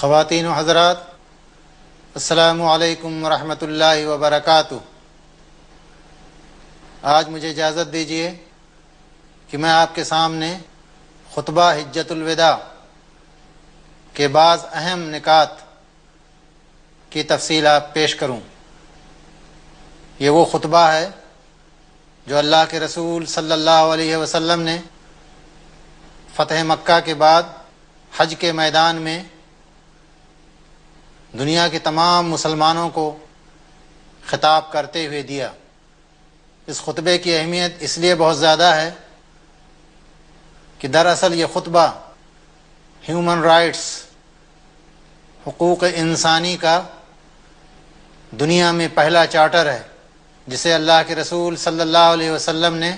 خواتین و حضرات، السلام علیکم ورحمۃ اللہ وبرکاتہ۔ آج مجھے اجازت دیجیے کہ میں آپ کے سامنے خطبہ حجۃ الوداع کے بعض اہم نکات کی تفصیلات پیش کروں۔ یہ وہ خطبہ ہے جو اللہ کے رسول صلی اللہ علیہ وسلم نے فتح مکہ کے بعد حج کے میدان میں دنیا کے تمام مسلمانوں کو خطاب کرتے ہوئے دیا۔ اس خطبے کی اہمیت اس لیے بہت زیادہ ہے کہ دراصل یہ خطبہ ہیومن رائٹس، حقوق انسانی کا دنیا میں پہلا چارٹر ہے، جسے اللہ کے رسول صلی اللہ علیہ وسلم نے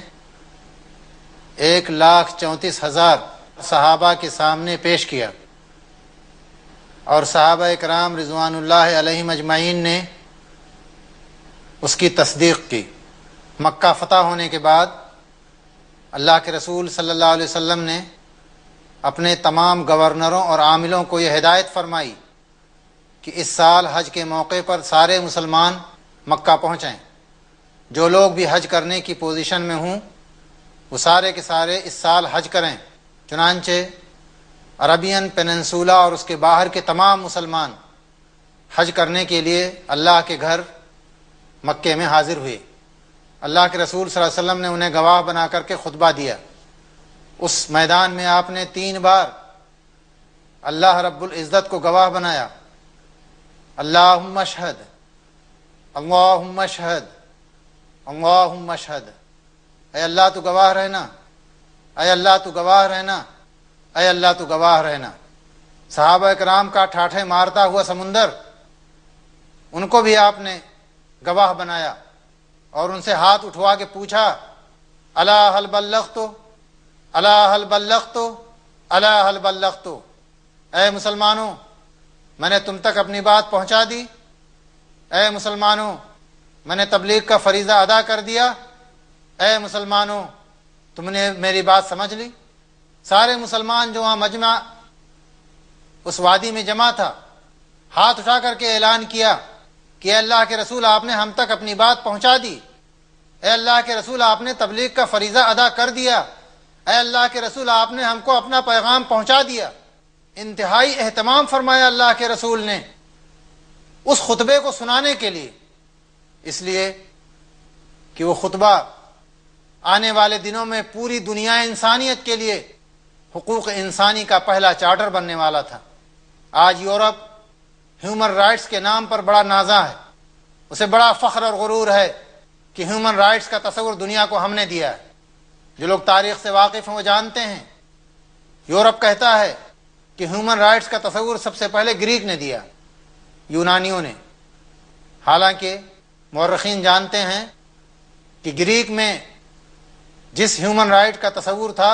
1,34,000 صحابہ کے سامنے پیش کیا، اور صحابہ کرام رضوان اللہ علیہم اجمعین نے اس کی تصدیق کی۔ مکہ فتح ہونے کے بعد اللہ کے رسول صلی اللہ علیہ وسلم نے اپنے تمام گورنروں اور عاملوں کو یہ ہدایت فرمائی کہ اس سال حج کے موقع پر سارے مسلمان مکہ پہنچیں۔ جو لوگ بھی حج کرنے کی پوزیشن میں ہوں وہ سارے کے سارے اس سال حج کریں۔ چنانچہ عربین پیننسولا اور اس کے باہر کے تمام مسلمان حج کرنے کے لیے اللہ کے گھر مکے میں حاضر ہوئے۔ اللہ کے رسول صلی اللہ علیہ وسلم نے انہیں گواہ بنا کر کے خطبہ دیا۔ اس میدان میں آپ نے 3 بار اللہ رب العزت کو گواہ بنایا، اللہم اشہد، اللہم اشہد، اللہم اشہد۔ اے اللہ تو گواہ رہنا، اے اللہ تو گواہ رہنا، اے اللہ تو گواہ رہنا۔ صحابہ کرام کا ٹھاٹھے مارتا ہوا سمندر، ان کو بھی آپ نے گواہ بنایا اور ان سے ہاتھ اٹھوا کے پوچھا، الا هل بلغت، الا هل بلغت، الا هل بلغت۔ اے مسلمانوں، میں نے تم تک اپنی بات پہنچا دی؟ اے مسلمانوں، میں نے تبلیغ کا فریضہ ادا کر دیا؟ اے مسلمانوں، تم نے میری بات سمجھ لی؟ سارے مسلمان جو وہاں مجمع اس وادی میں جمع تھا، ہاتھ اٹھا کر کے اعلان کیا کہ اے اللہ کے رسول، آپ نے ہم تک اپنی بات پہنچا دی۔ اے اللہ کے رسول، آپ نے تبلیغ کا فریضہ ادا کر دیا۔ اے اللہ کے رسول، آپ نے ہم کو اپنا پیغام پہنچا دیا۔ انتہائی اہتمام فرمایا اللہ کے رسول نے اس خطبے کو سنانے کے لیے، اس لیے کہ وہ خطبہ آنے والے دنوں میں پوری دنیا انسانیت کے لیے حقوق انسانی کا پہلا چارٹر بننے والا تھا۔ آج یورپ ہیومن رائٹس کے نام پر بڑا نازا ہے، اسے بڑا فخر اور غرور ہے کہ ہیومن رائٹس کا تصور دنیا کو ہم نے دیا ہے۔ جو لوگ تاریخ سے واقف ہیں وہ جانتے ہیں، یورپ کہتا ہے کہ ہیومن رائٹس کا تصور سب سے پہلے گریک نے دیا، یونانیوں نے۔ حالانکہ مورخین جانتے ہیں کہ گریک میں جس ہیومن رائٹ کا تصور تھا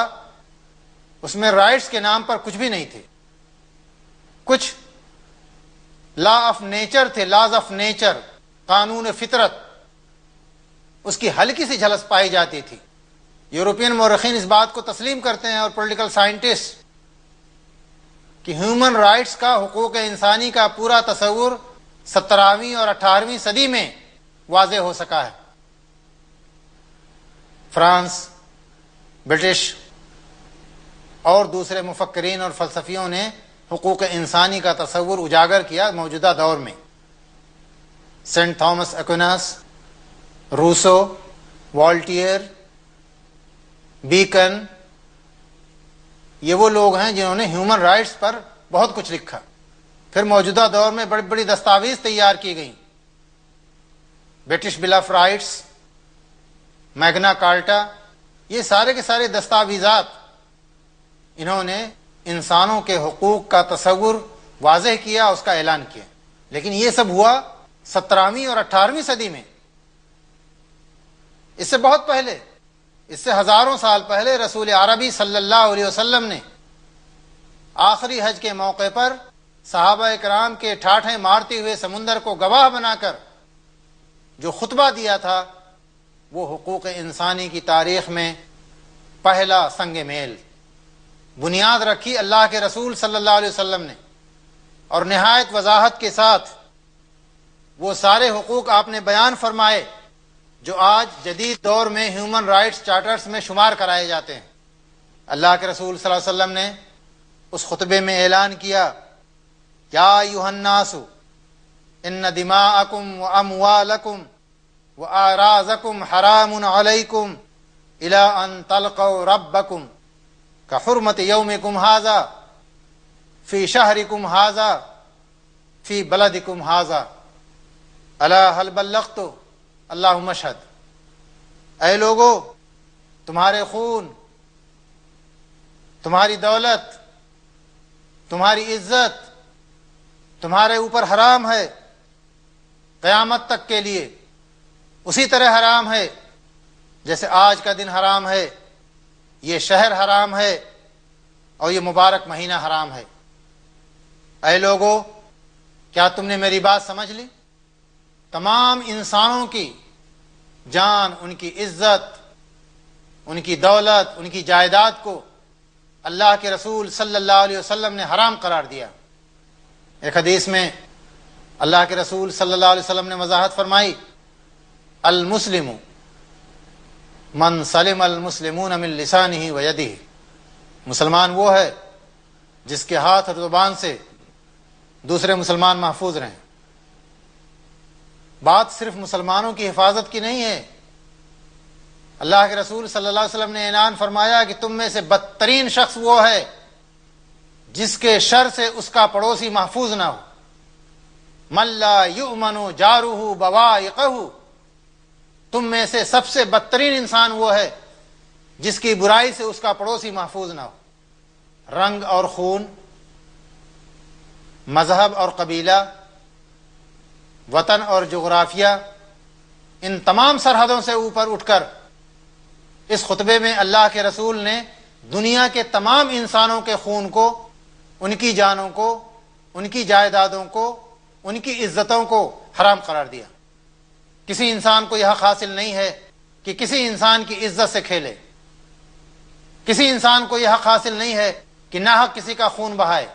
اس میں رائٹس کے نام پر کچھ بھی نہیں تھے، کچھ لا آف نیچر تھے، لاز آف نیچر، قانون فطرت، اس کی ہلکی سی جھلس پائی جاتی تھی۔ یورپین مورخین اس بات کو تسلیم کرتے ہیں اور پولیٹیکل سائنٹسٹ کہ ہیومن رائٹس کا، حقوق انسانی کا پورا تصور 17ویں اور 18ویں صدی میں واضح ہو سکا ہے۔ فرانس، برٹش اور دوسرے مفکرین اور فلسفیوں نے حقوق انسانی کا تصور اجاگر کیا موجودہ دور میں۔ Saint Thomas Aquinas, Rousseau, Voltaire, Bacon, یہ وہ لوگ ہیں جنہوں نے ہیومن رائٹس پر بہت کچھ لکھا۔ پھر موجودہ دور میں بڑی بڑی دستاویز تیار کی گئیں، برٹش بل آف رائٹس، میگنا کارٹا، یہ سارے کے سارے دستاویزات انہوں نے انسانوں کے حقوق کا تصور واضح کیا، اس کا اعلان کیا۔ لیکن یہ سب ہوا 17ویں اور 18ویں صدی میں۔ اس سے بہت پہلے، اس سے ہزاروں سال پہلے رسول عربی صلی اللہ علیہ وسلم نے آخری حج کے موقع پر صحابہ کرام کے ٹھاٹھے مارتے ہوئے سمندر کو گواہ بنا کر جو خطبہ دیا تھا وہ حقوق انسانی کی تاریخ میں پہلا سنگ میل، بنیاد رکھی اللہ کے رسول صلی اللہ علیہ وسلم نے، اور نہایت وضاحت کے ساتھ وہ سارے حقوق آپ نے بیان فرمائے جو آج جدید دور میں ہیومن رائٹس چارٹرز میں شمار کرائے جاتے ہیں۔ اللہ کے رسول صلی اللہ علیہ وسلم نے اس خطبے میں اعلان کیا، یا ایھا الناس ان دماءکم واموالکم واعراضکم حرام علیکم الی ان تلقوا ربکم کحرمت یومکم ھذا فی شہرکم ھذا فی بلدکم ھذا الا هل بلغت اللہم اشہد۔ اے لوگو، تمہارے خون، تمہاری دولت، تمہاری عزت تمہارے اوپر حرام ہے قیامت تک کے لیے، اسی طرح حرام ہے جیسے آج کا دن حرام ہے، یہ شہر حرام ہے اور یہ مبارک مہینہ حرام ہے۔ اے لوگو، کیا تم نے میری بات سمجھ لی؟ تمام انسانوں کی جان، ان کی عزت، ان کی دولت، ان کی جائیداد کو اللہ کے رسول صلی اللہ علیہ وسلم نے حرام قرار دیا۔ ایک حدیث میں اللہ کے رسول صلی اللہ علیہ وسلم نے وضاحت فرمائی، المسلم من سلم المسلمون من لسانہ ویدہ، مسلمان وہ ہے جس کے ہاتھ اور زبان سے دوسرے مسلمان محفوظ رہیں۔ بات صرف مسلمانوں کی حفاظت کی نہیں ہے، اللہ کے رسول صلی اللہ علیہ وسلم نے اعلان فرمایا کہ تم میں سے بدترین شخص وہ ہے جس کے شر سے اس کا پڑوسی محفوظ نہ ہو۔ من لا یؤمن جارہ بوائقہ، تم میں سے سب سے بدترین انسان وہ ہے جس کی برائی سے اس کا پڑوسی محفوظ نہ ہو۔ رنگ اور خون، مذہب اور قبیلہ، وطن اور جغرافیہ، ان تمام سرحدوں سے اوپر اٹھ کر اس خطبے میں اللہ کے رسول نے دنیا کے تمام انسانوں کے خون کو، ان کی جانوں کو، ان کی جائیدادوں کو، ان کی عزتوں کو حرام قرار دیا۔ کسی انسان کو یہ حق حاصل نہیں ہے کہ کسی انسان کی عزت سے کھیلے، کسی انسان کو یہ حق حاصل نہیں ہے کہ ناحق کسی کا خون بہائے۔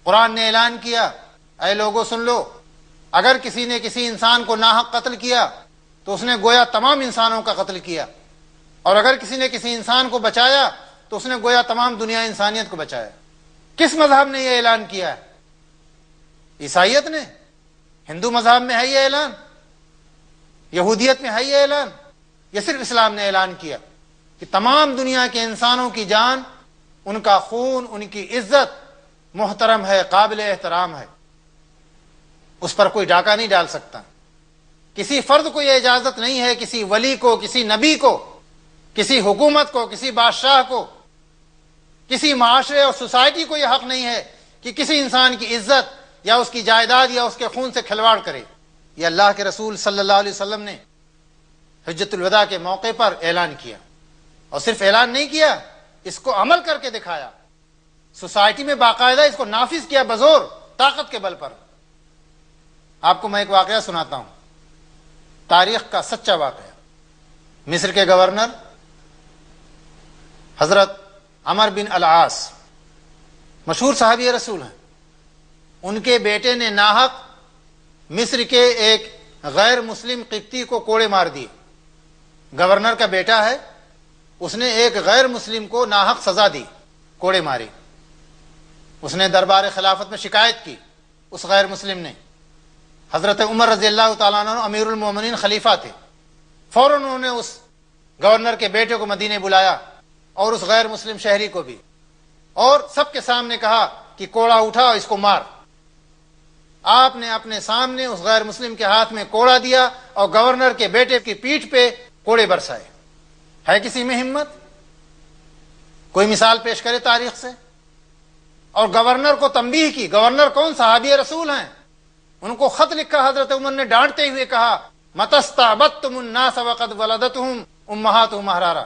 قرآن نے اعلان کیا، اے لوگو سن لو، اگر کسی نے کسی انسان کو ناحق قتل کیا تو اس نے گویا تمام انسانوں کا قتل کیا، اور اگر کسی نے کسی انسان کو بچایا تو اس نے گویا تمام دنیا انسانیت کو بچایا۔ کس مذہب نے یہ اعلان کیا ہے؟ عیسائیت نے؟ ہندو مذہب میں ہے یہ اعلان؟ یہودیت میں ہے یہ اعلان؟ یہ صرف اسلام نے اعلان کیا کہ تمام دنیا کے انسانوں کی جان، ان کا خون، ان کی عزت محترم ہے، قابل احترام ہے، اس پر کوئی ڈاکہ نہیں ڈال سکتا۔ کسی فرد کو یہ اجازت نہیں ہے، کسی ولی کو، کسی نبی کو، کسی حکومت کو، کسی بادشاہ کو، کسی معاشرے اور سوسائٹی کو یہ حق نہیں ہے کہ کسی انسان کی عزت یا اس کی جائیداد یا اس کے خون سے کھلواڑ کرے۔ یہ اللہ کے رسول صلی اللہ علیہ وسلم نے حجۃ الوداع کے موقع پر اعلان کیا، اور صرف اعلان نہیں کیا، اس کو عمل کر کے دکھایا، سوسائٹی میں باقاعدہ اس کو نافذ کیا بزور، طاقت کے بل پر۔ آپ کو میں ایک واقعہ سناتا ہوں، تاریخ کا سچا واقعہ۔ مصر کے گورنر حضرت عمر بن العاص مشہور صحابی رسول ہیں، ان کے بیٹے نے ناحق مصر کے ایک غیر مسلم قبطی کو کوڑے مار دیے۔ گورنر کا بیٹا ہے، اس نے ایک غیر مسلم کو ناحق سزا دی، کوڑے مارے۔ اس نے دربار خلافت میں شکایت کی، اس غیر مسلم نے۔ حضرت عمر رضی اللہ تعالیٰ عنہ امیر المومنین خلیفہ تھے، فوراً انہوں نے اس گورنر کے بیٹے کو مدینے بلایا اور اس غیر مسلم شہری کو بھی، اور سب کے سامنے کہا کہ کوڑا اٹھا اور اس کو مار۔ آپ نے اپنے سامنے اس غیر مسلم کے ہاتھ میں کوڑا دیا اور گورنر کے بیٹے کی پیٹھ پہ کوڑے برسائے۔ ہے کسی میں ہمت؟ کوئی مثال پیش کرے تاریخ سے؟ اور گورنر کو تنبیہ کی۔ گورنر کون؟ صحابی رسول ہیں۔ ان کو خط لکھا حضرت عمر نے، ڈانٹتے ہوئے کہا، متستعبدتم الناس وقد ولدتهم امہاتهم احرارا،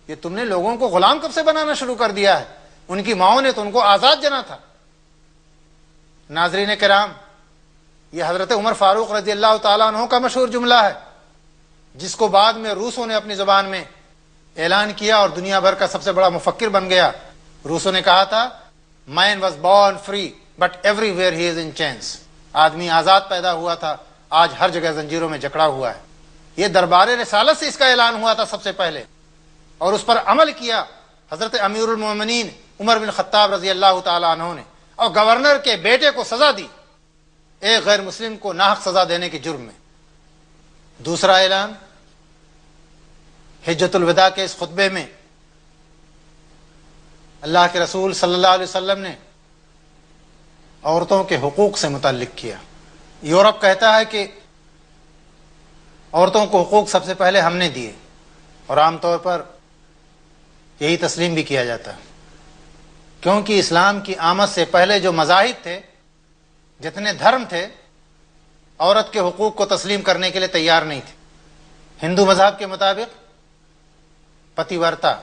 یہ تم نے لوگوں کو غلام کب سے بنانا شروع کر دیا ہے؟ ان کی ماؤں نے تو ان کو آزاد جنا تھا۔ ناظرین کرام، یہ حضرت عمر فاروق رضی اللہ تعالیٰ عنہ کا مشہور جملہ ہے، جس کو بعد میں روسوں نے اپنی زبان میں اعلان کیا اور دنیا بھر کا سب سے بڑا مفکر بن گیا۔ روسوں نے کہا تھا، man was born free but everywhere he is in chains. آدمی آزاد پیدا ہوا تھا، آج ہر جگہ زنجیروں میں جکڑا ہوا ہے. یہ دربار رسالت سے اس کا اعلان ہوا تھا سب سے پہلے، اور اس پر عمل کیا حضرت امیر المومنین عمر بن خطاب رضی اللہ تعالی عنہ نے، اور گورنر کے بیٹے کو سزا دی ایک غیر مسلم کو ناحق سزا دینے کے جرم میں. دوسرا اعلان حجۃ الوداع کے اس خطبے میں اللہ کے رسول صلی اللہ علیہ وسلم نے عورتوں کے حقوق سے متعلق کیا. یورپ کہتا ہے کہ عورتوں کو حقوق سب سے پہلے ہم نے دیے، اور عام طور پر یہی تسلیم بھی کیا جاتا ہے، کیونکہ اسلام کی آمد سے پہلے جو مذاہب تھے، جتنے دھرم تھے، عورت کے حقوق کو تسلیم کرنے کے لیے تیار نہیں تھے. ہندو مذہب کے مطابق پتی ورتا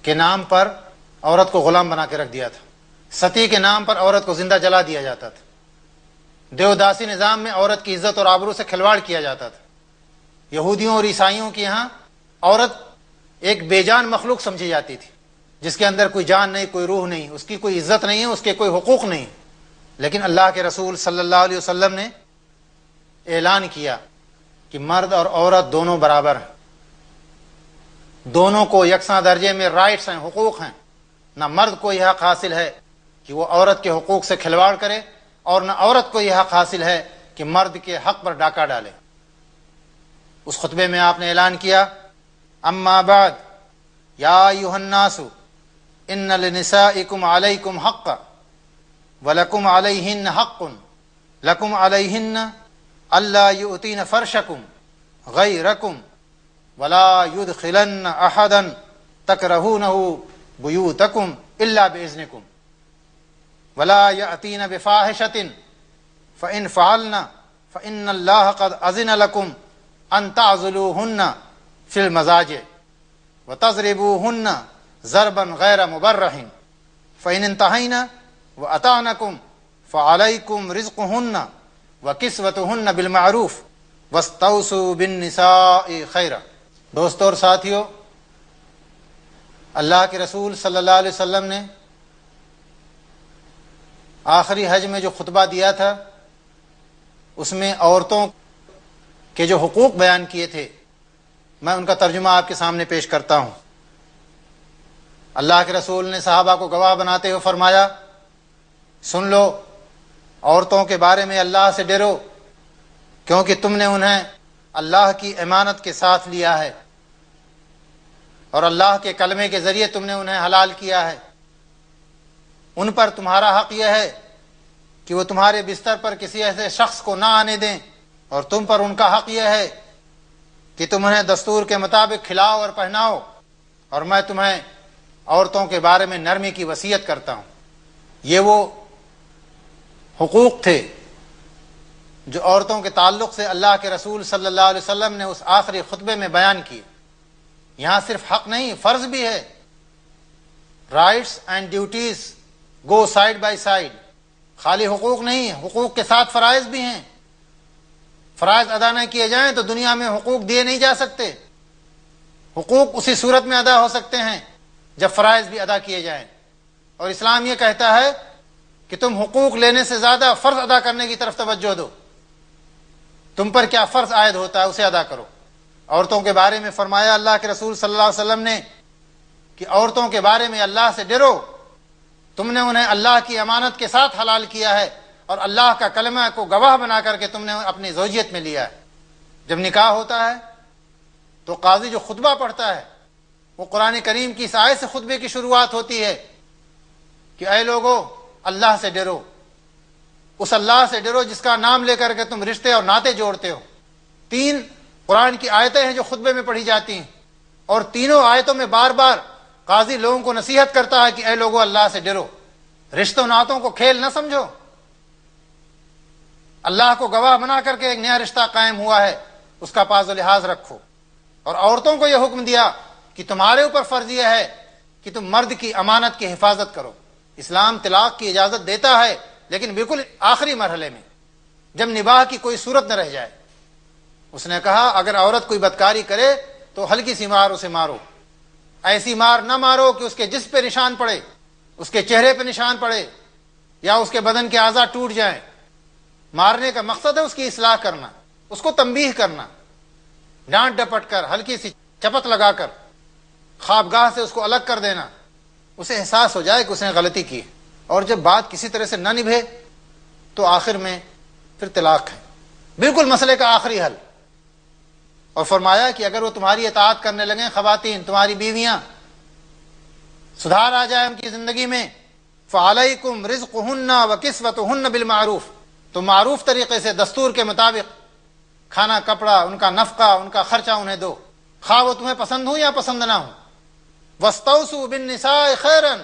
کے نام پر عورت کو غلام بنا کے رکھ دیا تھا، ستی کے نام پر عورت کو زندہ جلا دیا جاتا تھا، دیوداسی نظام میں عورت کی عزت اور آبرو سے کھلواڑ کیا جاتا تھا. یہودیوں اور عیسائیوں کے یہاں عورت ایک بے جان مخلوق سمجھی جاتی تھی، جس کے اندر کوئی جان نہیں، کوئی روح نہیں، اس کی کوئی عزت نہیں ہے، اس کے کوئی حقوق نہیں. لیکن اللہ کے رسول صلی اللہ علیہ وسلم نے اعلان کیا کہ مرد اور عورت دونوں برابر ہیں، دونوں کو یکساں درجے میں رائٹس ہیں، حقوق ہیں. نہ مرد کو یہ حق حاصل ہے کہ وہ عورت کے حقوق سے کھلواڑ کرے، اور نہ عورت کو یہ حق حاصل ہے کہ مرد کے حق پر ڈاکہ ڈالے. اس خطبے میں آپ نے اعلان کیا، اما بعد یا ایھا الناس ان لنسائکم علیکم حقا ولکم علیہن حق لکم علیہن الا یؤتین فرشکم غیرکم ولا یدخلن احدا تکرہونہ بیوتکم الا باذنکم ولا یأتین بفاحشۃ فإن فعلن فإن اللہ قد أذن لکم ان تعزلوہن فی المضاجع وتضربوہن ضربا غیر مبرح فإن انتہین وأطعنکم فعلیکم رزقہن وکسوتہن بالمعروف واستوصوا بالنساء خیرا. دوستو اور ساتھیو، اللہ کے رسول صلی اللہ علیہ وسلم نے آخری حج میں جو خطبہ دیا تھا، اس میں عورتوں کے جو حقوق بیان کیے تھے، میں ان کا ترجمہ آپ کے سامنے پیش کرتا ہوں. اللہ کے رسول نے صحابہ کو گواہ بناتے ہوئے فرمایا، سن لو، عورتوں کے بارے میں اللہ سے ڈرو، کیونکہ تم نے انہیں اللہ کی امانت کے ساتھ لیا ہے، اور اللہ کے کلمے کے ذریعے تم نے انہیں حلال کیا ہے. ان پر تمہارا حق یہ ہے کہ وہ تمہارے بستر پر کسی ایسے شخص کو نہ آنے دیں، اور تم پر ان کا حق یہ ہے کہ تم انہیں دستور کے مطابق کھلاؤ اور پہناؤ. اور میں تمہیں عورتوں کے بارے میں نرمی کی وصیت کرتا ہوں. یہ وہ حقوق تھے جو عورتوں کے تعلق سے اللہ کے رسول صلی اللہ علیہ وسلم نے اس آخری خطبے میں بیان کیے. یہاں صرف حق نہیں، فرض بھی ہے. Rights and duties go side by side. خالی حقوق نہیں، حقوق کے ساتھ فرائض بھی ہیں. فرائض ادا نہ کیے جائیں تو دنیا میں حقوق دیے نہیں جا سکتے. حقوق اسی صورت میں ادا ہو سکتے ہیں جب فرائض بھی ادا کیے جائیں. اور اسلام یہ کہتا ہے کہ تم حقوق لینے سے زیادہ فرض ادا کرنے کی طرف توجہ دو. تم پر کیا فرض عائد ہوتا ہے اسے ادا کرو. عورتوں کے بارے میں فرمایا اللہ کے رسول صلی اللہ علیہ وسلم نے کہ عورتوں کے بارے میں اللہ سے ڈرو، تم نے انہیں اللہ کی امانت کے ساتھ حلال کیا ہے، اور اللہ کا کلمہ کو گواہ بنا کر کے تم نے اپنی زوجیت میں لیا ہے. جب نکاح ہوتا ہے تو قاضی جو خطبہ پڑھتا ہے وہ قرآن کریم کی اس آیت سے خطبے کی شروعات ہوتی ہے کہ اے لوگو، اللہ سے ڈرو، اس اللہ سے ڈرو جس کا نام لے کر کے تم رشتے اور ناطے جوڑتے ہو. 3 قرآن کی آیتیں ہیں جو خطبے میں پڑھی جاتی ہیں، اور تینوں آیتوں میں بار بار قاضی لوگوں کو نصیحت کرتا ہے کہ اے لوگو اللہ سے ڈرو، رشتوں ناتوں کو کھیل نہ سمجھو، اللہ کو گواہ بنا کر کے ایک نیا رشتہ قائم ہوا ہے، اس کا پاس و لحاظ رکھو. اور عورتوں کو یہ حکم دیا کہ تمہارے اوپر فرض یہ ہے کہ تم مرد کی امانت کی حفاظت کرو. اسلام طلاق کی اجازت دیتا ہے، لیکن بالکل آخری مرحلے میں، جب نباہ کی کوئی صورت نہ رہ جائے. اس نے کہا اگر عورت کوئی بدکاری کرے تو ہلکی سی مار اسے مارو، ایسی مار نہ مارو کہ اس کے جسم پہ نشان پڑے، اس کے چہرے پہ نشان پڑے، یا اس کے بدن کے اعضاء ٹوٹ جائیں، مارنے کا مقصد ہے اس کی اصلاح کرنا، اس کو تنبیہ کرنا، ڈانٹ ڈپٹ کر، ہلکی سی چپت لگا کر، خوابگاہ سے اس کو الگ کر دینا، اسے احساس ہو جائے کہ اس نے غلطی کی، اور جب بات کسی طرح سے نہ نبھے تو آخر میں پھر طلاق ہے، بالکل مسئلے کا آخری حل۔ اور فرمایا کہ اگر وہ تمہاری اطاعت کرنے لگیں، خواتین تمہاری بیویاں، سدھار آ جائے ان کی زندگی میں، فعلیکم رزقہن وکسوتہن بالمعروف، تو معروف طریقے سے دستور کے مطابق کھانا کپڑا، ان کا نفقہ، ان کا خرچہ انہیں دو، خواہ وہ تمہیں پسند ہو یا پسند نہ ہو۔ واستوصوا بالنساء خیرا،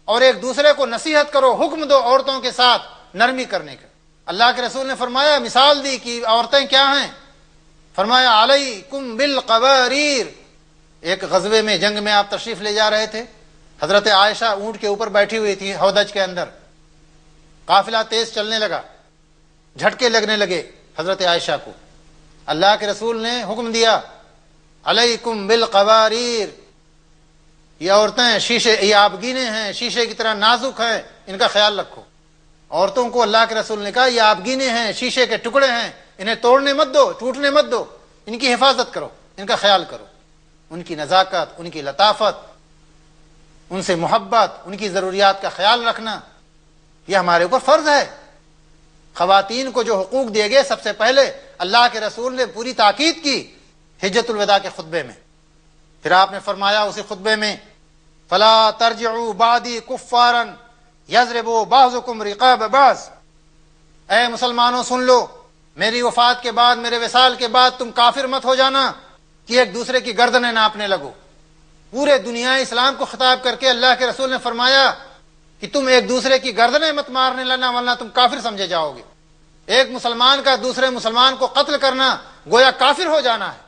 اور ایک دوسرے کو نصیحت کرو، حکم دو عورتوں کے ساتھ نرمی کرنے کا۔ اللہ کے رسول نے فرمایا، مثال دی کہ عورتیں کیا ہیں، فرمایا علیکم بالقواریر۔ ایک غزوے میں، جنگ میں آپ تشریف لے جا رہے تھے، حضرت عائشہ اونٹ کے اوپر بیٹھی ہوئی تھی ہودج کے اندر، قافلہ تیز چلنے لگا، جھٹکے لگنے لگے حضرت عائشہ کو، اللہ کے رسول نے حکم دیا علیکم بالقواریر، یہ عورتیں شیشے، یہ آبگینے ہیں، شیشے کی طرح نازک ہیں، ان کا خیال رکھو۔ عورتوں کو اللہ کے رسول نے کہا یہ آبگینے ہیں، شیشے کے ٹکڑے ہیں، انہیں توڑنے مت دو، ٹوٹنے مت دو، ان کی حفاظت کرو، ان کا خیال کرو، ان کی نزاکت، ان کی لطافت، ان سے محبت، ان کی ضروریات کا خیال رکھنا، یہ ہمارے اوپر فرض ہے۔ خواتین کو جو حقوق دیے گئے، سب سے پہلے اللہ کے رسول نے پوری تاکید کی حجۃ الوداع کے خطبے میں۔ پھر آپ نے فرمایا اسی خطبے میں، فلا ترجعوا بعدی کفارا یضرب بعضکم رقاب بعض، اے مسلمانوں سن لو، میری وفات کے بعد، میرے وصال کے بعد تم کافر مت ہو جانا کہ ایک دوسرے کی گردنیں ناپنے لگو۔ پورے دنیا اسلام کو خطاب کر کے اللہ کے رسول نے فرمایا کہ تم ایک دوسرے کی گردنیں مت مارنے لگنا ورنہ تم کافر سمجھے جاؤ گے۔ ایک مسلمان کا دوسرے مسلمان کو قتل کرنا گویا کافر ہو جانا ہے۔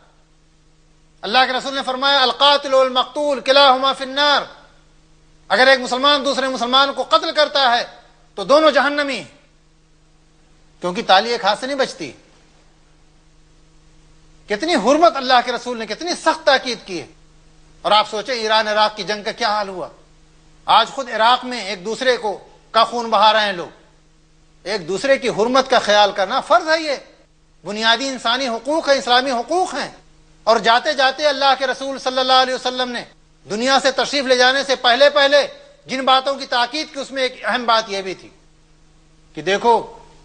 اللہ کے رسول نے فرمایا القاتل والمقتول کلاہما فی النار، اگر ایک مسلمان دوسرے مسلمان کو قتل کرتا ہے تو دونوں جہنمی ہیں، کیونکہ تالی ایک ہاتھ سے نہیں بچتی۔ کتنی حرمت اللہ کے رسول نے، کتنی سخت تاکید کی ہے۔ اور آپ سوچیں ایران عراق کی جنگ کا کیا حال ہوا، آج خود عراق میں ایک دوسرے کو کا خون بہا رہے ہیں لوگ۔ ایک دوسرے کی حرمت کا خیال کرنا فرض ہے، یہ بنیادی انسانی حقوق ہے، اسلامی حقوق ہیں۔ اور جاتے جاتے اللہ کے رسول صلی اللہ علیہ وسلم نے دنیا سے تشریف لے جانے سے پہلے پہلے جن باتوں کی تاکید کی، اس میں ایک اہم بات یہ بھی تھی کہ دیکھو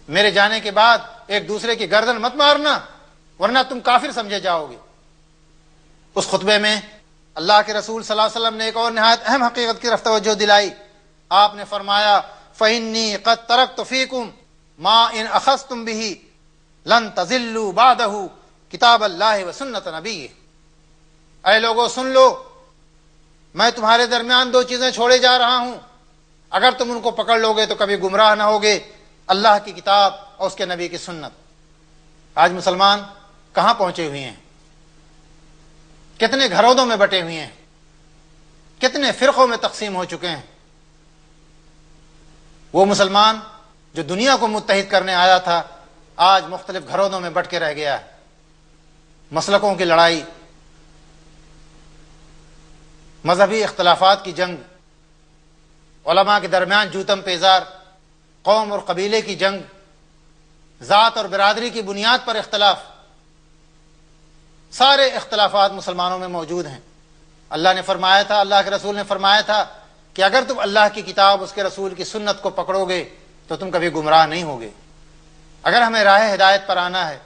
میرے جانے کے بعد ایک دوسرے کی گردن مت مارنا ورنہ تم کافر سمجھے جاؤ گے۔ اس خطبے میں اللہ کے رسول صلی اللہ علیہ وسلم نے ایک اور نہایت اہم حقیقت کی طرف توجہ دلائی۔ آپ نے فرمایا فإنی قد ترکت فیکم ما ان اخذتم به لن تضلوا بعدہ کتاب اللہ و سنت نبی۔ اے لوگوں سن لو، میں تمہارے درمیان دو چیزیں چھوڑے جا رہا ہوں، اگر تم ان کو پکڑ لو گے تو کبھی گمراہ نہ ہوگے، اللہ کی کتاب اور اس کے نبی کی سنت۔ آج مسلمان کہاں پہنچے ہوئے ہیں، کتنے گھرودوں میں بٹے ہوئے ہیں، کتنے فرقوں میں تقسیم ہو چکے ہیں۔ وہ مسلمان جو دنیا کو متحد کرنے آیا تھا آج مختلف گھرودوں میں بٹ کے رہ گیا ہے۔ مسلکوں کی لڑائی، مذہبی اختلافات کی جنگ، علماء کے درمیان جوتم پیزار، قوم اور قبیلے کی جنگ، ذات اور برادری کی بنیاد پر اختلاف، سارے اختلافات مسلمانوں میں موجود ہیں۔ اللہ نے فرمایا تھا، اللہ کے رسول نے فرمایا تھا کہ اگر تم اللہ کی کتاب، اس کے رسول کی سنت کو پکڑو گے تو تم کبھی گمراہ نہیں ہوگے۔ اگر ہمیں راہ ہدایت پر آنا ہے،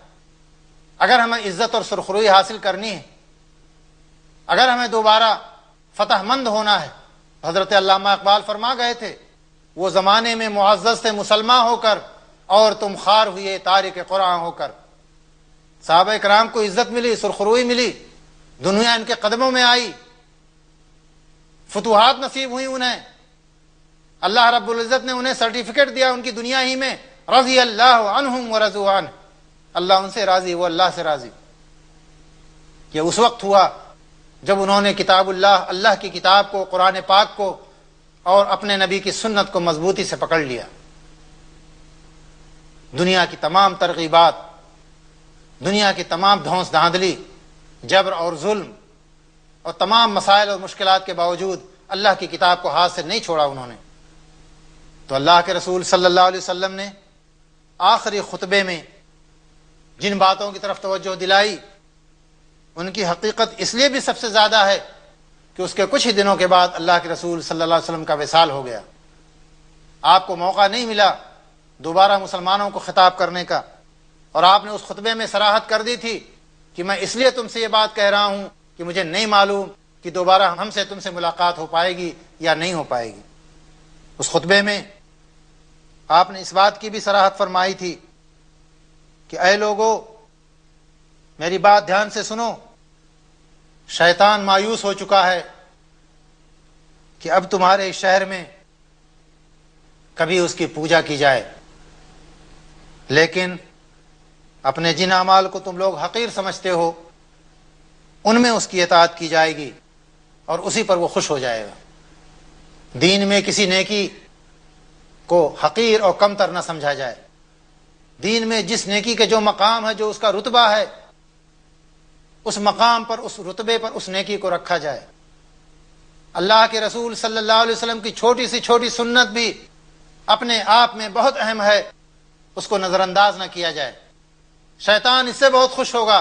اگر ہمیں عزت اور سرخروئی حاصل کرنی ہے، اگر ہمیں دوبارہ فتح مند ہونا ہے، حضرت علامہ اقبال فرما گئے تھے وہ زمانے میں معزز تھے مسلمان ہو کر اور تم خوار ہوئے تارک قرآن ہو کر۔ صحابہ کرام کو عزت ملی، سرخروئی ملی، دنیا ان کے قدموں میں آئی، فتوحات نصیب ہوئی انہیں، اللہ رب العزت نے انہیں سرٹیفکیٹ دیا ان کی دنیا ہی میں، رضی اللہ عنہم ورضوا عنہ، اللہ ان سے راضی، وہ اللہ سے راضی۔ یہ اس وقت ہوا جب انہوں نے کتاب اللہ، اللہ کی کتاب کو، قرآن پاک کو اور اپنے نبی کی سنت کو مضبوطی سے پکڑ لیا۔ دنیا کی تمام ترغیبات، دنیا کی تمام دھونس دھاندلی، جبر اور ظلم اور تمام مسائل اور مشکلات کے باوجود اللہ کی کتاب کو ہاتھ سے نہیں چھوڑا انہوں نے۔ تو اللہ کے رسول صلی اللہ علیہ وسلم نے آخری خطبے میں جن باتوں کی طرف توجہ دلائی ان کی حقیقت اس لیے بھی سب سے زیادہ ہے کہ اس کے کچھ ہی دنوں کے بعد اللہ کے رسول صلی اللہ علیہ وسلم کا وصال ہو گیا. آپ کو موقع نہیں ملا دوبارہ مسلمانوں کو خطاب کرنے کا، اور آپ نے اس خطبے میں صراحت کر دی تھی کہ میں اس لیے تم سے یہ بات کہہ رہا ہوں کہ مجھے نہیں معلوم کہ دوبارہ تم سے ملاقات ہو پائے گی یا نہیں ہو پائے گی. اس خطبے میں آپ نے اس بات کی بھی صراحت فرمائی تھی کہ اے لوگو میری بات دھیان سے سنو، شیطان مایوس ہو چکا ہے کہ اب تمہارے شہر میں کبھی اس کی پوجا کی جائے، لیکن اپنے جن اعمال کو تم لوگ حقیر سمجھتے ہو ان میں اس کی اطاعت کی جائے گی اور اسی پر وہ خوش ہو جائے گا. دین میں کسی نیکی کو حقیر اور کمتر نہ سمجھا جائے. دین میں جس نیکی کے جو مقام ہے، جو اس کا رتبہ ہے، اس مقام پر، اس رتبے پر اس نیکی کو رکھا جائے. اللہ کے رسول صلی اللہ علیہ وسلم کی چھوٹی سی چھوٹی سنت بھی اپنے آپ میں بہت اہم ہے، اس کو نظر انداز نہ کیا جائے. شیطان اس سے بہت خوش ہوگا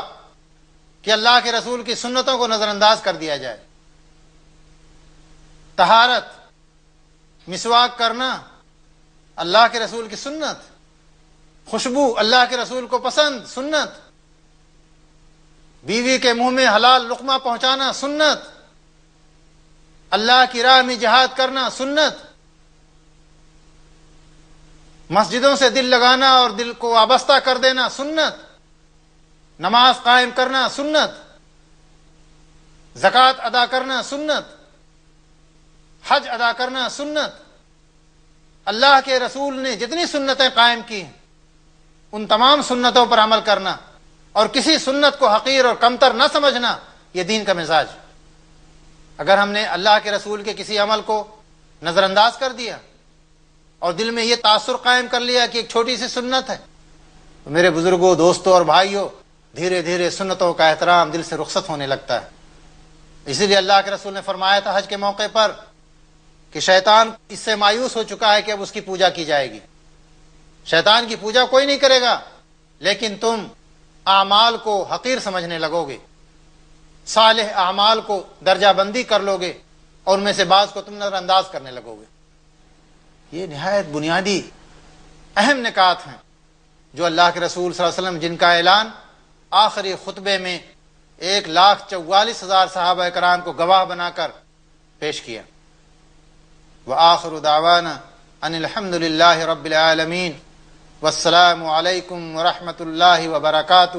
کہ اللہ کے رسول کی سنتوں کو نظر انداز کر دیا جائے. طہارت، مسواک کرنا اللہ کے رسول کی سنت، خوشبو اللہ کے رسول کو پسند سنت، بیوی کے منہ میں حلال لقمہ پہنچانا سنت، اللہ کی راہ میں جہاد کرنا سنت، مسجدوں سے دل لگانا اور دل کو وابستہ کر دینا سنت، نماز قائم کرنا سنت، زکوٰۃ ادا کرنا سنت، حج ادا کرنا سنت. اللہ کے رسول نے جتنی سنتیں قائم کی ہیں ان تمام سنتوں پر عمل کرنا اور کسی سنت کو حقیر اور کمتر نہ سمجھنا، یہ دین کا مزاج. اگر ہم نے اللہ کے رسول کے کسی عمل کو نظر انداز کر دیا اور دل میں یہ تاثر قائم کر لیا کہ ایک چھوٹی سی سنت ہے، تو میرے بزرگوں، دوستوں اور بھائیوں، دھیرے دھیرے سنتوں کا احترام دل سے رخصت ہونے لگتا ہے. اسی لیے اللہ کے رسول نے فرمایا تھا حج کے موقع پر کہ شیطان اس سے مایوس ہو چکا ہے کہ اب اس کی پوجا کی جائے گی. شیطان کی پوجا کوئی نہیں کرے گا، لیکن تم اعمال کو حقیر سمجھنے لگو گے، صالح اعمال کو درجہ بندی کر لو گے اور ان میں سے بعض کو تم نظر انداز کرنے لگو گے. یہ نہایت بنیادی اہم نکات ہیں جو اللہ کے رسول صلی اللہ علیہ وسلم جن کا اعلان آخری خطبے میں 1,44,000 صحابہ کرام کو گواہ بنا کر پیش کیا. وآخر دعوانا ان الحمد للہ رب العالمین والسلام علیکم ورحمۃ اللہ وبرکاتہ.